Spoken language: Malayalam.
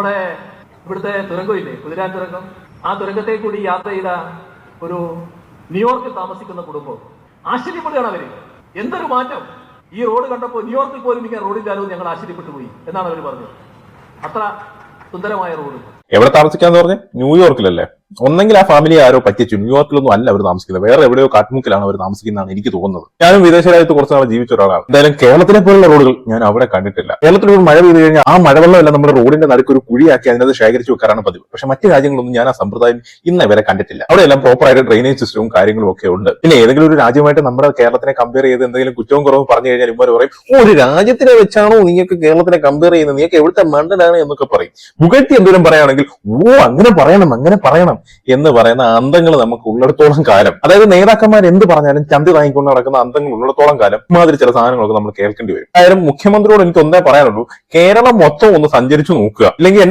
നമ്മുടെ ഇവിടുത്തെ തുരങ്കമില്ലേ, കുതിരാൻ തുരങ്കം, ആ തുരങ്കത്തെ കൂടി യാത്ര ചെയ്ത ഒരു ന്യൂയോർക്കിൽ താമസിക്കുന്ന കുടുംബം ആശ്ചര്യപ്പെടുകയാണ് അവര്. എന്തൊരു മാറ്റം! ഈ റോഡ് കണ്ടപ്പോൾ ന്യൂയോർക്കിൽ പോലും ഇങ്ങനെ റോഡില്ലാലോ ഞങ്ങൾ ആശ്ചര്യപ്പെട്ടു പോയി എന്നാണ് അവർ പറഞ്ഞത്. അത്ര സുന്ദരമായ റോഡ്. എവിടെ താമസിക്കാന്ന് പറഞ്ഞ്? ന്യൂയോർക്കിലല്ലേ? ഒന്നെങ്കിൽ ആ ഫാമിലി ആരോ പറ്റിച്ചു. ന്യൂയോർക്കിലൊന്നും അല്ല അവർ താമസിക്കുന്നത്, വേറെ എവിടെയോ കാട്ടുമുക്കിലാണ് അവർ താമസിക്കുന്നതാണ് എനിക്ക് തോന്നുന്നത്. ഞാനും വിദേശ രാജ്യത്ത് കുറച്ച് നാൾ ജീവിച്ച ഒരാളാണ്. എന്തായാലും കേരളത്തിലെ പോലുള്ള റോഡുകൾ ഞാൻ അവിടെ കണ്ടിട്ടില്ല. കേരളത്തിൽ ഒരു മഴ പെയ്ത് കഴിഞ്ഞാൽ ആ മഴവെള്ളമെല്ലാം നമ്മുടെ റോഡിന്റെ നടുക്ക് ഒരു കുഴിയാക്കി അതിനകത്ത് ശേഖരിച്ചു വെക്കാറാണ് പതിവ്. പക്ഷെ മറ്റു രാജ്യങ്ങളൊന്നും ഞാൻ ആ സമ്പ്രദായം ഇന്ന് വരെ കണ്ടിട്ടില്ല. അവിടെയെല്ലാം പ്രോപ്പറായിട്ട് ഡ്രെയിനേജ് സിസ്റ്റവും കാര്യങ്ങളും ഒക്കെ ഉണ്ട്. പിന്നെ ഏതെങ്കിലും ഒരു രാജ്യമായിട്ട് നമ്മുടെ കേരളത്തിനെ കമ്പയർ ചെയ്ത് എന്തെങ്കിലും കുറ്റവും കുറവും പറഞ്ഞു കഴിഞ്ഞാൽ ഇവർ പറയും, ഒരു രാജ്യത്തിനെ വെച്ചാണോ നീയൊക്കെ കേരളത്തിനെ കമ്പയർ ചെയ്യുന്നത്, നീയൊക്കെ എവിടുത്തെ മണ്ടനാണ് എന്നൊക്കെ പറയും. മുഖത്തി എന്തെങ്കിലും പറയുകയാണെങ്കിൽ അങ്ങനെ പറയണം എന്ന് പറയുന്ന അന്തങ്ങൾ നമുക്ക് ഉള്ളിടത്തോളം കാലം, അതായത് നേതാക്കന്മാർ എന്ത് പറഞ്ഞാലും ചന്തി വാങ്ങിക്കൊണ്ട് നടക്കുന്ന അന്തങ്ങൾ ഉള്ളിടത്തോളം കാലം ഇമാതിരി ചില സാധനങ്ങളൊക്കെ നമ്മൾ കേൾക്കേണ്ടി വരും. ആയാലും മുഖ്യമന്ത്രിയോട് എനിക്ക് ഒന്നേ പറയാനുള്ളൂ, കേരളം മൊത്തം ഒന്ന് സഞ്ചരിച്ചു നോക്കുക. ഇല്ലെങ്കിൽ എന്റെ